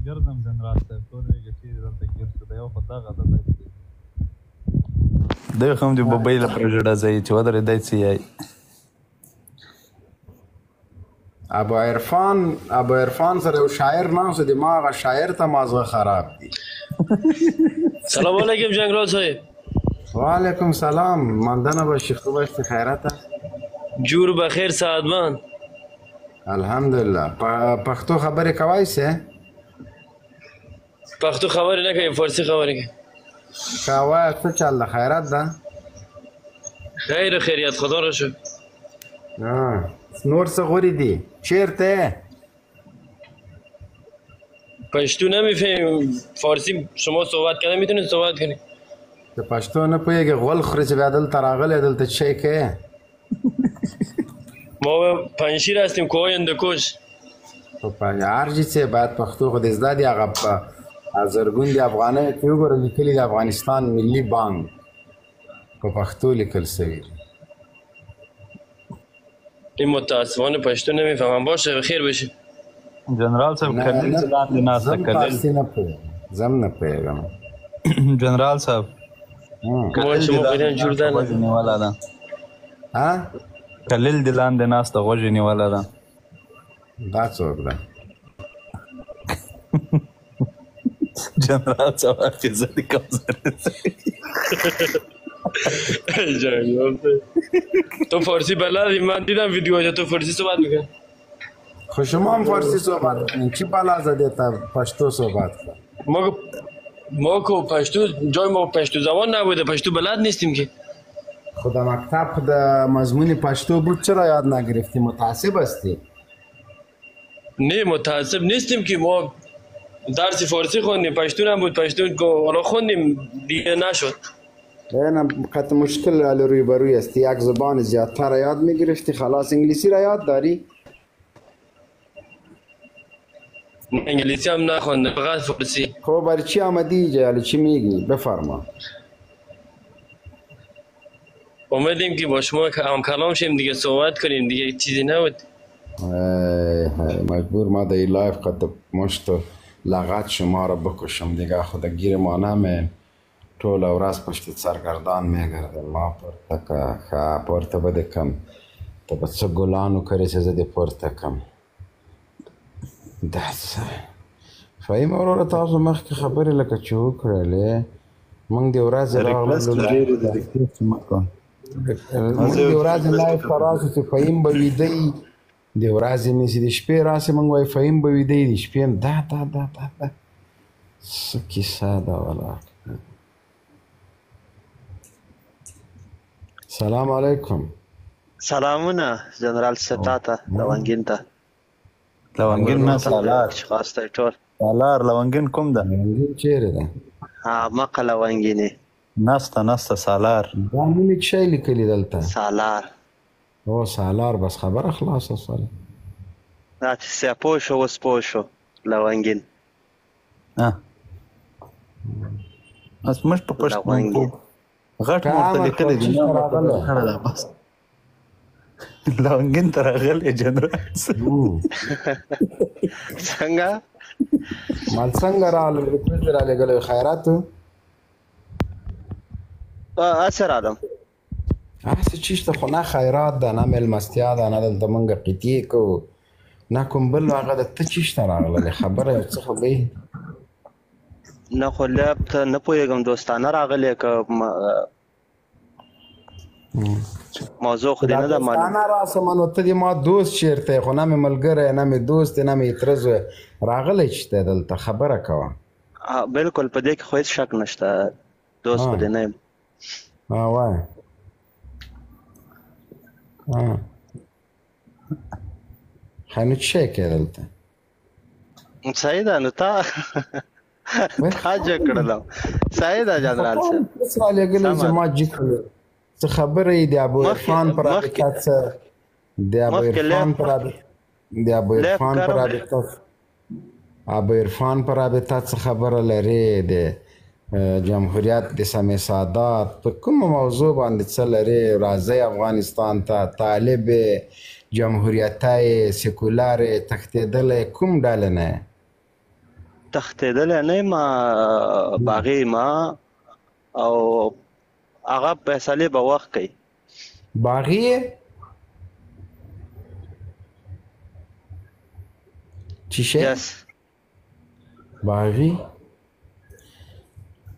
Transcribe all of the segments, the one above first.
ګرځم جنرال صاحب پوهېږې چېرې دلته ګیر شو د یو خو دغه ده دی دی خو هم د ببۍ لپاره ژړه ځایي چې ودرېدی څه یایي ابو عرفان سره یو شاعر ناست دی ما هغه شاعر ته مازغه خراب دي سلام علیکم جنگرال صاحب وعلیکم سلام ماندنه باشی خوب هستی خیرته جور بخیر سعادمند الحمدلله پښتو خبرې کوای سې پښتو خبرې نه کوي فارسی خبرې کوي کوای څه چل ده خیرت ده خیر خیریت خدا را شکر نور څه غوری دي چیرته پشتو نمیفهمیم فارسی شما صحبت کردن میتونید صحبت کنید که پښتو نه پوهېږې غول خورې چې بیا دلته راغلی دلته چی کوې ما پنشیر هستیم کوه هندوکش په هر چی څه باید پښتو خو دې زده دي هغه په زرګون د افغانیو کې وګوره لیکلي د افغانستان ملي بانک په پښتو لیکل سوي این متاسفانه پشتو نمیفهمم باشه بخیر بشه جنرال صاحب کلیل چې لاندې ناسته کلیل زم نه پوهېږم جنرال صاحب ما شما پیران جور ده غوږ نیوله ده کلیل د لاندې ناسته غوږ نیوله ده دا څوک ده جنرال صاحب حافظه دې کمزورې تو فارسی بلدی من دیدم ویدیو تو فارسی صحبت میکن خو شما هم فارسی صحبت کنید چی بلا زده تا پشتو صحبت کن ما که پشتو جای ما پشتو زبان نبوده پشتو بلد نیستیم که خود مکتب در مضمون پشتو بود چرا یاد نگرفتی متعصب هستی نه متعصب نیستیم که ما درس فارسی خوندیم پشتو نبود پشتو حالا خوندیم دیگه نشد نه قطع مشکل روی بروی هستی یک زبان زیادتر یاد میگرفتی خلاص انگلیسی را یاد داری انگلیسی هم نخوندم فقط فارسی خب برای چی آمدی اینجا چی میگی بفرما اومدیم که با شما هم کلام شیم دیگه صحبت کنیم دیگه چیزی نبود مجبور ما در این لایف قطع مشت لغت شما را بکشم دیگه خود گیر ما نمیم ټول ورځ پشت سرګردان میګردم ما پورته که ښه پورته به دې کم ته به څه ګلان وکړې چې زه دې پورته کم دا څه فهیم وروره تاسو مخکې خبرې لکه چې وکړلې موږ د ورځې لایف ته راسو چې فهیم به ویده وي د ورځې مې چې د شپې راسې موږ وایي فهیم به ویده وي د شپې هم دا څه کیسه ده ولاړ سلام علیکم سلامونه جنرال ستاته لونګین ته لونګین نه سالار خاصه ټول سالار لونګین کوم ده لونګین چیرې ده مقه لونګینې نسته سالار دا نومې شی لیکلي دلته سالار او سالار بس خبره خلاصه سره دا چې سپو شو اوس پوه شو لونګین اس مش په پښتو غټ مرته لیکلی دی بس لونګین ته راغلی جنرال څنګه مال څنګه راغلی ریکویسټ رالېږلی خیرات هسې رالم هسې چیشته خو نه خیرات ده نه مېلمستیا ده نه دلته موږ قطعې کوو نه کوم بل هغه ده ته چیشته راغللی خبره یو څه خو به نه خو لیب ته نه پوهېږم دوستانه راغلی که موضوع خو دې نه ده معلوم دوستانه راسمه نو ته دې ما دوست چېرته خو نه مې ملګری نه مې دوست نه مې اترز راغلی چې دی دلته خبره کوه بلکل په دې کې خو هېڅ شک نشته دوست خو دې نه یم وایه ښه نو څه شی کوې دلته صحیح ده نو تا جګ کړلم صحیح ده جنرال صاحب اوس رالېږلی چې ما جګ کړل څه خبره یې د ابو عرفان پر رابطه څه د ابو عرفان پر رابطه څه خبره لرې د جمهوریت د سمې سادات په کومه موضوع باندې څه لرې راځئ افغانستان ته طالب جمهوریت سیکولار تښتېدلی کوم ډله نه تښتېدلی نه یم باغي ما او هغه فیصلې به وخت کوي. باغي یې چې شی یس باغي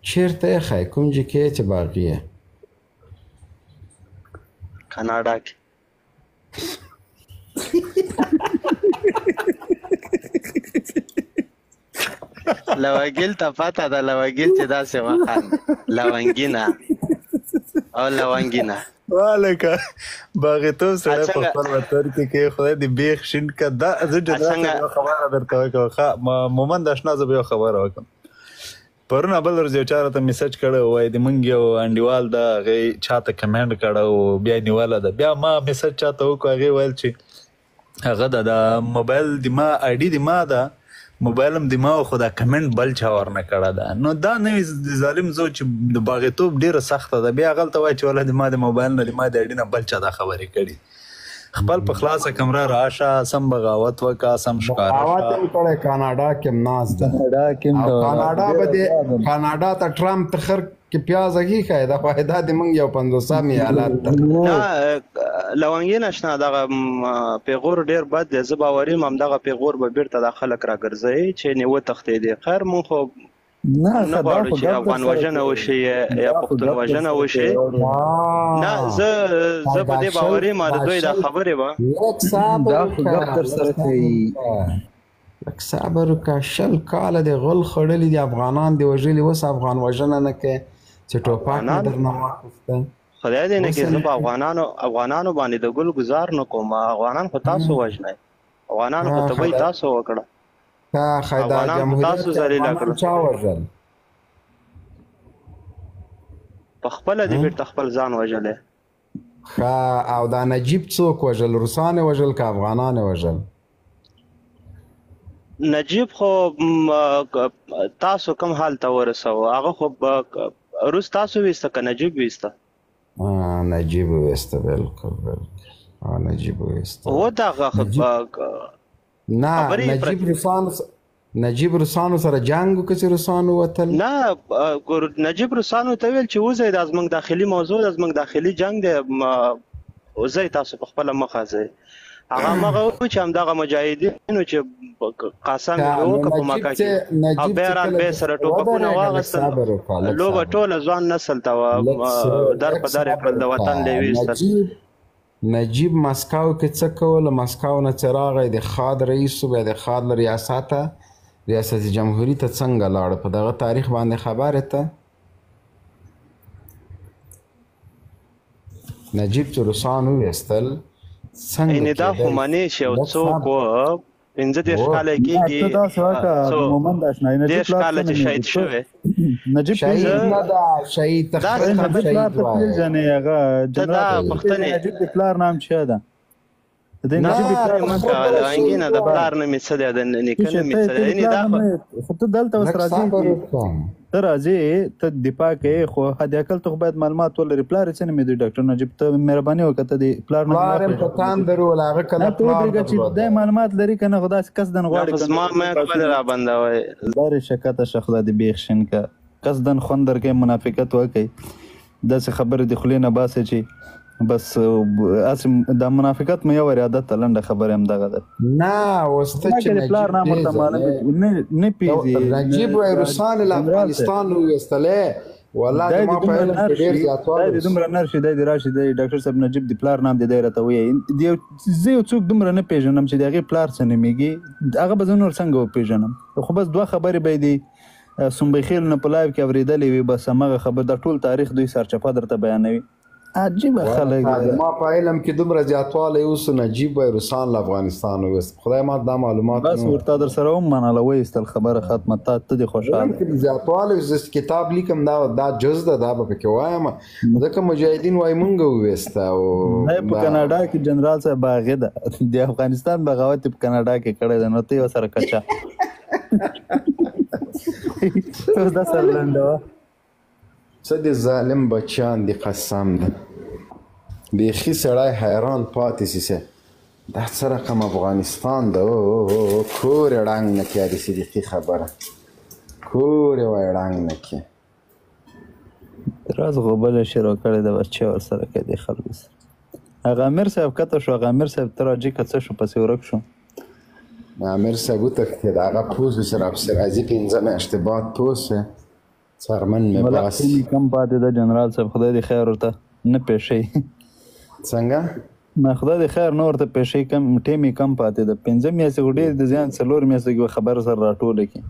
چیرته یې ښایي کوم ځای کې چې باغي یې کاناډا کې. لونګیل ته پته ده لونګیل چې داسې وخان لونګینه او لونګینه والکه باغیتوب سره په خپل وطن کې خدای دې بیخ شین که دا زه جنرال خبره درته وکړم مومند اشنا زه به یو خبره وکړم. پرون بل ورځ یو چا راته میسج کړی وای د موږ یو انډیوال ده هغې چاته کمنټ کړی و بیا نیوله ده بیا ما میسج چاته وکړو هغې ویل چې هغه ده د موبایل د ما آی ډي د ما ده موبایل هم د ما خو دا کمنټ بل چا ورنه کړی ده. نو دا نوي ظالم زو چې د باغیتوب ډېره سخته ده بیا هغلته وایي چې والله د ما د موبایل نه د ما د آی ډي نه بل چا دا خبرې کړي. خپل په خلاصه کمره راشه سم بغاوت وکړه سم ښکاره بغاوت یې وکړی. کاناډا کې هم ناست ده او کاناډا ته ټرمپ ته خر کې پیاز اخی ښایي دا خو دا د موږ یو 50 ایالت ده. نه لونګین اشنا دغه پیغور ډېر بد دی. زه باوري یم همدغه پیغور به بیرته دا خلک راګرځوي چې نیوه تښتېدې. خیر مونږ خو نه غواړو چې افغان وژنه وشي یا پښتون وژنه وشي. نه زه په دې باوري یم د دوی دا خبرې به لږ صبر وکړه. 20 کاله د غل خړلي دي افغانان دي وژلي اوس افغان وژنه نه کوي چې ټوپک مې درنه واخیسته. خدای دې نه کړي زه په افغانانو باندې د ګل ګزار نه کوم. افغانان خو تاسو وژنئ افغانان خو تبۍ تاسو وکړه. خیدا جمهوریت چا وژل پخپله دې بیرته خپل ځان وژلی. او دا نجیب څوک وژل روسان یې وژل که افغانان یې وژل؟ نجیب خو تاسو کوم حال ته ورسوه هغه خو روس تاسو ویسته که نجیب ویسته؟ نجیب ویسته بالکل نجیب ویسته. و دغه نه نجیب روسانو سره جنګ وکړه چې روسانو وتل؟ نه نجیب روسانو ته ویل چې وځئ دا زموږ داخلي موضوع ده زموږ داخلي جنګ دی وځئ تاسو په خپله مخه ځئ. هغه همغه و چې همدغه مجاهدینو چې قسم یې وکړه په مکه کې او بیا رال بیا سره ټوپکونه واغېستل لوبه ټوله ځوان نسل ته وه در په در یې کړل د وطن له یې ویستل. نجیب مسکو کې څه کول؟ مسکو نه چې راغی د خاد رئیس و بیا د خاد له ریاست جمهوري ته څنګه لاړ په دغه تاریخ باندې خبرې ته؟ نجیب چې روسان وویستل څنګه دا خو منې چې یو څوک و 15 کاله کېږي 10 کاله چې شهید شوی نجیب شهید نه ده شهید تخریب شهید وایي نجیب د پلار نام څه ده؟ نجیب د پلار نام انګینه د پلار نوم یې څه دی د نیکه نوم یې څه دی؟ خو ته دلته اوس راځې ته راځې ته دفاع کوې خو حد اقل ته خو باید معلومات ولرې. پلار یې څه نوم دی ډاکټر نجیب؟ ته مهرباني وکړه ته د پلار نوم په تاندر ولا هغه کله ودرېږه چې دا معلومات لري که نه خو داسې قصدن غواړي زما مې خپله رابندوئ لارې شکته شه خدای دې بیخ شین که قصدن خوند درکوي منافقت وکړئ داسې خبرې د خولې نه باسئ چې بس دا منافقت مې یو عادت ته لنډه خبره هم دغه ده. نه اوس ته چې نه پیږي نجیب وایي روسان له افغانستان وویستلی والله زما په علم کې ډېر زیاتوالی دی دومره نر شي دی راشي دی ډاکټر صاحب نجیب د پلار نام دی دی راته وایي زه یو څوک دومره نه پېژنم چې د هغې پلار څه نومېږي هغه به زه نور څنګه وپېژنم خو بس 2 خبرې به یې د سنبیخیل نه په لایو کې اورېدلې وي بس همغه خبر دا ټول تاریخ دوی سرچپه درته بیانوي. عجیبه خلک ما په علم کې دومره زیاتوالی اوس نجیب وایي روسان له افغانستان وویست خدای ما دا معلومات بس ورته در سره ومنله وایستل خبره ختمه ته دې خوشحاله زیاتوالی زه کتاب لیکم دا جز ده دا به پکې وایم ځکه مجاهدین وایي مونږ وویسته په کاناډا کې جنرال صاحب هغې ده د افغانستان بغاوت په کاناډا کې کړی ده نو ته یې ورسره کچه دا سر لنډه وه څه د ظالم بچیان دي قسم ده بیخي سړی حیران پاتې سي دا څه رقم افغانستان ده کور یې ړنګ نه کړي صدیقي خبره کور یې وای ړنګ نه کړي. راز غوبله شروع کړې ده بچې ورسره کوي دې خلکو سره. هغه امیر صاحب کته شو، هغه امیر صاحب ته راجي که څه شو پسې ورک شو. امیر صاحب وتښتېد، هغه پوس و چې راپسې راځي 5 میاشتې بعد پوس څرمن مې باسي. کم پاتې ده جنرال صاحب، خدای دې خیر ورته نه پیشي. څنګه؟ نه خدای دې خیر نه ورته پیشي، کم ټیم یې کم پاتې ده. 5 میاشتې خو ډېر د زیان 4 میاشتې کې به خبر سره راټوله کړي.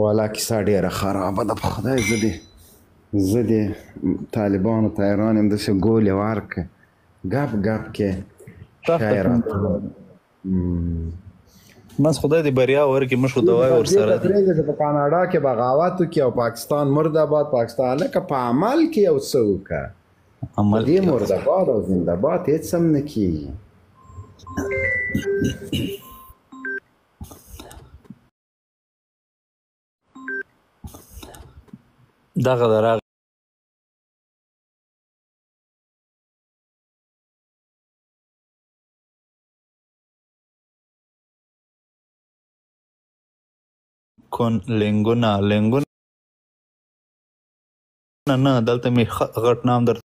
والا کیسه ډېره خرابه ده په خدای. زه دې طالبانو ته حیران یم، داسې ګولې ورکړه ګپ ګپ کې شی راټول. بس خدای دې بریا ورکړي، موږ خو دوا یې ورسره دي. پرېږده چې په کاناډا کې بغاوت وکړي او پاکستان مرداباد، پاکستان لکه په عمل کې یو څه وکړه. دې مرداباد او زنده‌باد هېڅ هم نه کېږي. دغه د راغی لینګونه نه دلته مې غټ نام در